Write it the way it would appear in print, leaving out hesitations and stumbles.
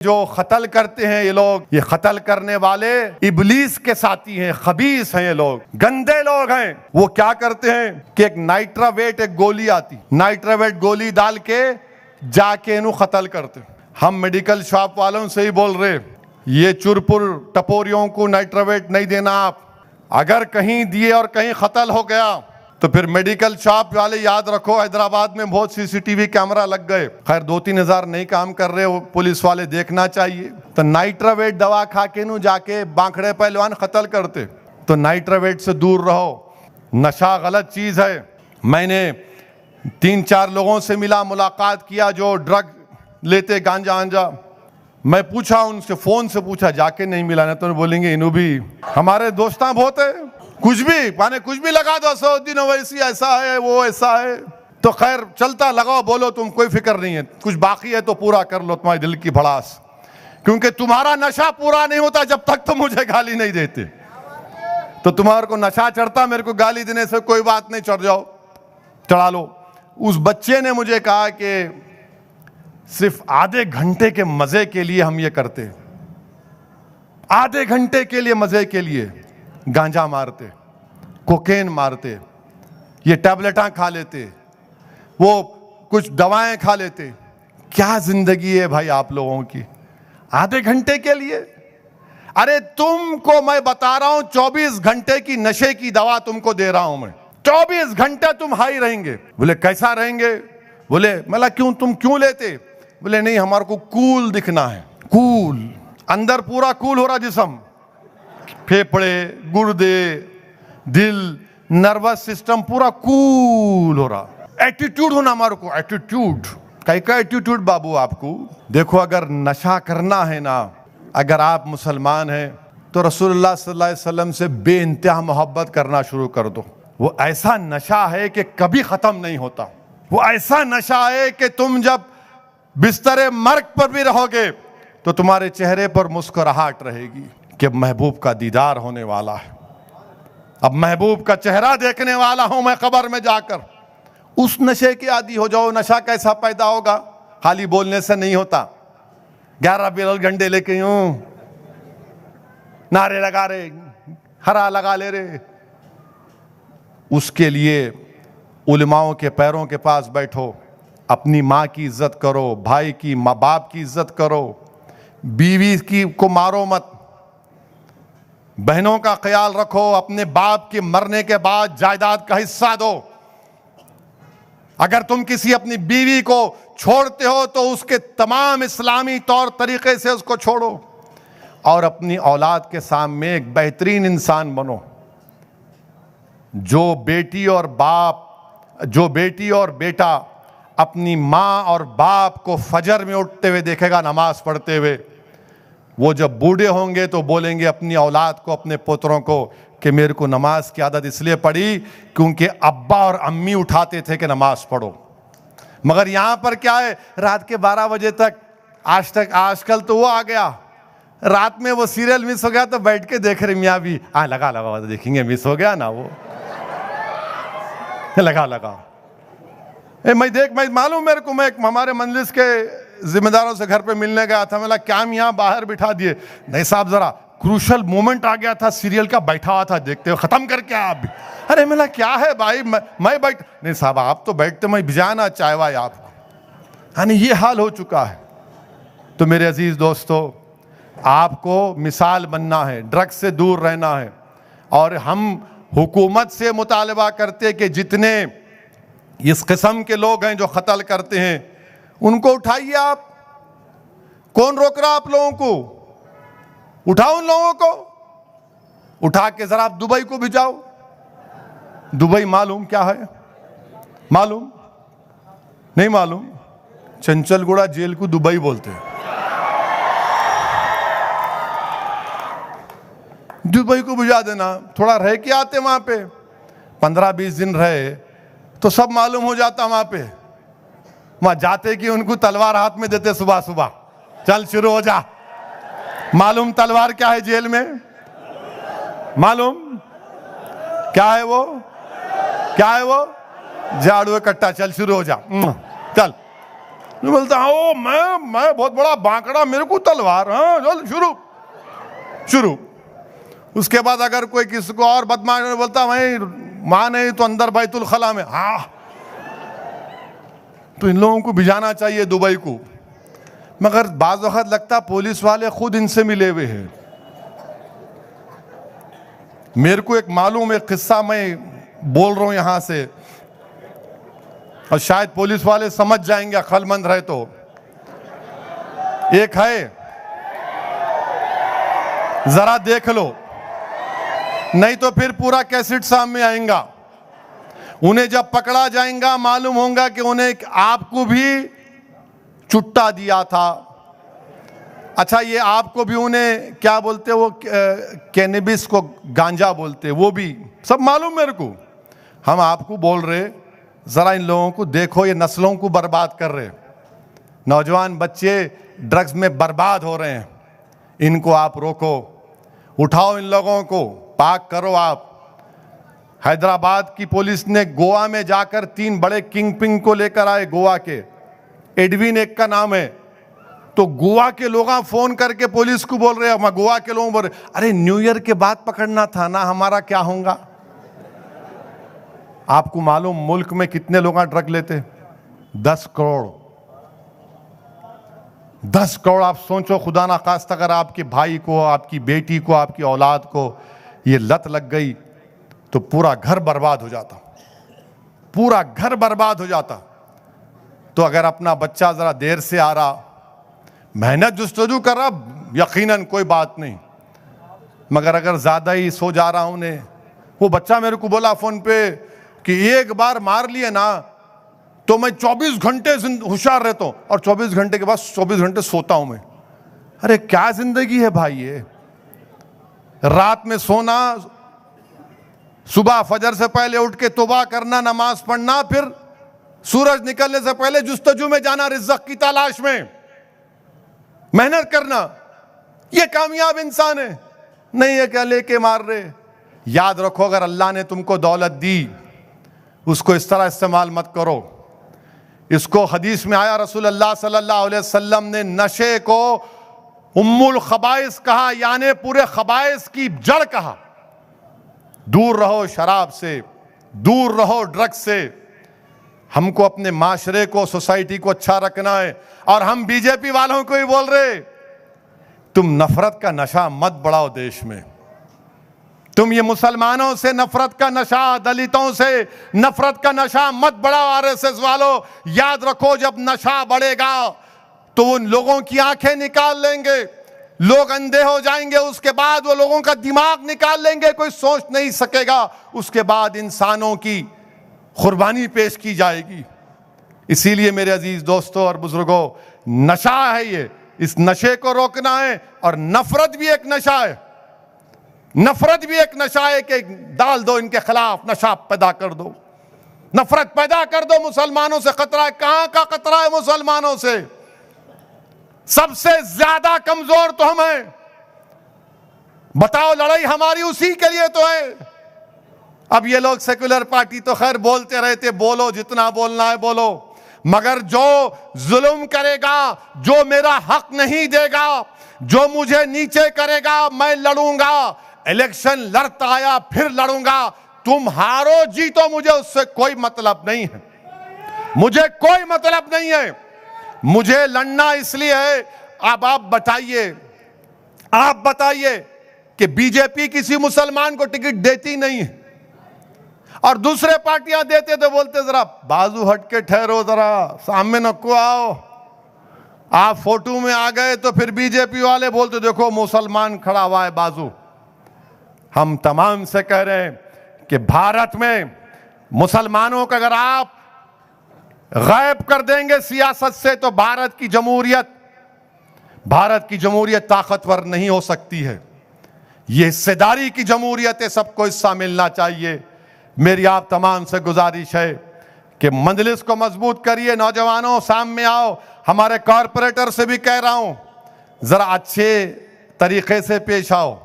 जो कत्ल करते हैं ये कत्ल करने वाले इबलीस के साथी हैं, खबीस हैं, ये लोग गंदे लोग हैं। वो क्या करते हैं कि एक नाइट्रावेट एक गोली आती, नाइट्रावेट गोली डाल के जाके इन्हें कत्ल करते। हम मेडिकल शॉप वालों से ही बोल रहे, ये चुरपुर टपोरियों को नाइट्रावेट नहीं देना। आप अगर कहीं दिए और कहीं कत्ल हो गया तो फिर मेडिकल शॉप वाले याद रखो, हैदराबाद में बहुत सीसीटीवी कैमरा लग गए। खैर 2-3 हजार नहीं काम कर रहे हो, पुलिस वाले देखना चाहिए। तो नाइट्रावेट दवा खा के नू जाके बांखड़े पहलवान कत्ल करते। तो नाइट्रावेट से दूर रहो, नशा गलत चीज है। मैंने 3-4 लोगों से मिला, मुलाकात किया जो ड्रग लेते, गांजा आंजा। मैं पूछा उनसे, फोन से पूछा, जाके नहीं मिला, ना तो बोलेंगे इन्हों भी हमारे दोस्तां बहुत है, कुछ भी माने कुछ भी लगा दो, 100 दिन वैसी ऐसा है वो ऐसा है। तो खैर चलता लगाओ, बोलो तुम, कोई फिक्र नहीं है। कुछ बाकी है तो पूरा कर लो तुम्हारे दिल की भड़ास, क्योंकि तुम्हारा नशा पूरा नहीं होता जब तक तुम मुझे गाली नहीं देते। तो तुम्हारे को नशा चढ़ता, मेरे को गाली देने से कोई बात नहीं, चढ़ जाओ, चढ़ा लो। उस बच्चे ने मुझे कहा कि सिर्फ आधे घंटे के मजे के लिए हम ये करते, आधे घंटे के लिए मजे के लिए गांजा मारते, कोकेन मारते, ये टैबलेटां खा लेते, वो कुछ दवाएं खा लेते। क्या जिंदगी है भाई आप लोगों की, आधे घंटे के लिए। अरे तुमको मैं बता रहा हूं 24 घंटे की नशे की दवा तुमको दे रहा हूं मैं। 24 घंटे तुम हाई रहेंगे। बोले कैसा रहेंगे? बोले मतलब क्यों, तुम क्यों लेते? बोले नहीं, हमारे को कूल दिखना है। कूल, अंदर पूरा कूल हो रहा जिस्म, फेफड़े, गुर्दे, दिल, नर्वस सिस्टम पूरा कूल हो रहा। एटीट्यूड होना हमारे को, एटीट्यूड। का एटीट्यूड बाबू आपको? देखो अगर नशा करना है ना, अगर आप मुसलमान हैं तो रसूलुल्लाह सल्लल्लाहु अलैहि वसल्लम से बेइंतहा मोहब्बत करना शुरू कर दो। वो ऐसा नशा है कि कभी खत्म नहीं होता। वो ऐसा नशा है कि तुम जब बिस्तरे मर्ग पर भी रहोगे तो तुम्हारे चेहरे पर मुस्कुराहट रहेगी कि महबूब का दीदार होने वाला है, अब महबूब का चेहरा देखने वाला हूं मैं कब्र में जाकर। उस नशे के आदी हो जाओ। नशा कैसा पैदा होगा? खाली बोलने से नहीं होता। 11 घंटे लेके यूं नारे लगा रहे, हरा लगा ले रहे। उसके लिए उलमाओं के पैरों के पास बैठो, अपनी माँ की इज्जत करो, भाई की, माँ बाप की इज्जत करो, बीवी की को मारो मत, बहनों का ख्याल रखो, अपने बाप के मरने के बाद जायदाद का हिस्सा दो। अगर तुम किसी अपनी बीवी को छोड़ते हो तो उसके तमाम इस्लामी तौर तरीके से उसको छोड़ो और अपनी औलाद के सामने एक बेहतरीन इंसान बनो। जो बेटी और बेटा अपनी माँ और बाप को फजर में उठते हुए देखेगा, नमाज पढ़ते हुए, वो जब बूढ़े होंगे तो बोलेंगे अपनी औलाद को, अपने पुत्रों को कि मेरे को नमाज की आदत इसलिए पड़ी क्योंकि अब्बा और अम्मी उठाते थे कि नमाज पढ़ो। मगर यहाँ पर क्या है, रात के 12 बजे तक, आजकल तो वो आ गया, रात में वो सीरियल मिस हो गया तो बैठ के देख रहे, मियाँ भी लगा देखेंगे, मिस हो गया ना वो, लगा मैं मालूम मेरे को, मैं हमारे मंजलिस के जिम्मेदारों से घर पे मिलने गया था। मैं क्या हम यहाँ बाहर बिठा दिए? नहीं साहब, जरा क्रूशल मोमेंट आ गया था, सीरियल का बैठा हुआ था देखते हुए, खत्म करके आप भी। अरे मैं क्या है भाई, मैं बैठ नहीं साहब, आप तो बैठते, मैं भिजाना चाहे वाई आपको। यानी ये हाल हो चुका है। तो मेरे अजीज दोस्तों, आपको मिसाल बनना है, ड्रग्स से दूर रहना है। और हम हुकूमत से मुतालबा करते कि जितने इस किस्म के लोग हैं जो कत्ल करते हैं उनको उठाइए आप। कौन रोक रहा आप लोगों को? उठाओ उन लोगों को, उठा के जरा आप दुबई को भिजाओ। दुबई मालूम क्या है? मालूम नहीं? मालूम? चंचलगुड़ा जेल को दुबई बोलते हैं। दुबई को भिजा देना, थोड़ा रह के आते वहां पे, 15-20 दिन रहे तो सब मालूम हो जाता। वहां जाते कि उनको तलवार हाथ में देते सुबह सुबह, चल शुरू हो जा। मालूम तलवार क्या है जेल में? मालूम क्या है वो? क्या है वो? झाड़ू कट्टा, चल शुरू हो जा, चल। जो बोलता है ओ मैं बहुत बड़ा बांकड़ा, मेरे को तलवार, हाँ चल शुरू। उसके बाद अगर कोई किसी को और बदमाश बोलता भाई मां नहीं तो अंदर बैतुल खला में, हाँ तो इन लोगों को भिजाना चाहिए दुबई को। मगर बाज वक्त लगता पुलिस वाले खुद इनसे मिले हुए हैं। मेरे को एक मालूम एक किस्सा मैं बोल रहा हूं यहां से, और शायद पुलिस वाले समझ जाएंगे अक्लमंद रहे तो। एक है, जरा देख लो, नहीं तो फिर पूरा कैसेट सामने आएगा। उन्हें जब पकड़ा जाएगा मालूम होगा कि उन्हें आपको भी चुट्टा दिया था। अच्छा ये आपको भी उन्हें क्या बोलते, वो कैनबिस को गांजा बोलते, वो भी सब मालूम मेरे को। हम आपको बोल रहे जरा इन लोगों को देखो, ये नस्लों को बर्बाद कर रहे, नौजवान बच्चे ड्रग्स में बर्बाद हो रहे हैं, इनको आप रोको, उठाओ इन लोगों को, पाक करो आप। हैदराबाद की पुलिस ने गोवा में जाकर 3 बड़े किंग पिंग को लेकर आए, गोवा के, एडविन एक का नाम है। तो गोवा के लोग फोन करके पुलिस को बोल रहे हैं, गोवा के लोग बोल रहे अरे न्यू ईयर के बाद पकड़ना था ना, हमारा क्या होगा। आपको मालूम मुल्क में कितने लोग ड्रग लेते? 10 करोड़। 10 करोड़। आप सोचो खुदा ना खास्ता अगर आपके भाई को, आपकी बेटी को, आपकी औलाद को ये लत लग गई तो पूरा घर बर्बाद हो जाता, पूरा घर बर्बाद हो जाता। तो अगर अपना बच्चा जरा देर से आ रहा, मेहनत जुस्तजू कर रहा, यकीनन कोई बात नहीं, मगर अगर ज्यादा ही सो जा रहा हूं ने, वो बच्चा मेरे को बोला फोन पे कि एक बार मार लिए ना तो मैं 24 घंटे होशियार रहता हूं, और 24 घंटे के बाद 24 घंटे सोता हूं मैं। अरे क्या जिंदगी है भाई ये, रात में सोना, सुबह फजर से पहले उठ के तौबा करना, नमाज पढ़ना, फिर सूरज निकलने से पहले जुस्तजू में जाना, रिज़्क़ की तलाश में मेहनत करना। ये कामयाब इंसान है, नहीं है क्या लेके मार रहे। याद रखो अगर अल्लाह ने तुमको दौलत दी उसको इस तरह इस्तेमाल मत करो। इसको हदीस में आया, रसूलुल्लाह सल्लल्लाहु अलैहि वसल्लम ने नशे को उम्मुल खबाइस कहा, यानी पूरे खबाइस की जड़ कहा। दूर रहो शराब से, दूर रहो ड्रग्स से। हमको अपने माशरे को, सोसाइटी को अच्छा रखना है। और हम बीजेपी वालों को ही बोल रहे, तुम नफरत का नशा मत बढ़ाओ देश में। तुम ये मुसलमानों से नफरत का नशा, दलितों से नफरत का नशा मत बढ़ाओ। आरएसएस वालों याद रखो, जब नशा बढ़ेगा तो उन लोगों की आंखें निकाल लेंगे, लोग अंधे हो जाएंगे, उसके बाद वो लोगों का दिमाग निकाल लेंगे, कोई सोच नहीं सकेगा। उसके बाद इंसानों की कुर्बानी पेश की जाएगी। इसीलिए मेरे अजीज दोस्तों और बुजुर्गों, नशा है ये, इस नशे को रोकना है। और नफरत भी एक नशा है, नफरत भी एक नशा है कि डाल दो इनके खिलाफ, नशा पैदा कर दो, नफरत पैदा कर दो। मुसलमानों से खतरा है, कहां का खतरा है मुसलमानों से? सबसे ज्यादा कमजोर तो हम हैं। बताओ लड़ाई हमारी उसी के लिए तो है। अब ये लोग सेकुलर पार्टी तो खैर बोलते रहते, बोलो जितना बोलना है बोलो, मगर जो जुल्म करेगा, जो मेरा हक नहीं देगा, जो मुझे नीचे करेगा, मैं लड़ूंगा। इलेक्शन लड़ता आया, फिर लड़ूंगा। तुम हारो जीतो, मुझे उससे कोई मतलब नहीं है, मुझे कोई मतलब नहीं है। मुझे लड़ना इसलिए है। अब आप बताइए कि बीजेपी किसी मुसलमान को टिकट देती नहीं है, और दूसरे पार्टियां देते तो बोलते जरा बाजू हट के ठहरो, जरा सामने नको आओ। आप फोटो में आ गए तो फिर बीजेपी वाले बोलते देखो मुसलमान खड़ा हुआ है बाजू। हम तमाम से कह रहे हैं कि भारत में मुसलमानों को अगर आप गायब कर देंगे सियासत से तो भारत की जमहूरियत ताकतवर नहीं हो सकती है। ये हिस्सेदारी की जमहूरियत है, सबको हिस्सा मिलना चाहिए। मेरी आप तमाम से गुजारिश है कि मजलिस को मजबूत करिए। नौजवानों सामने आओ। हमारे कॉरपोरेटर से भी कह रहा हूं, जरा अच्छे तरीके से पेश आओ।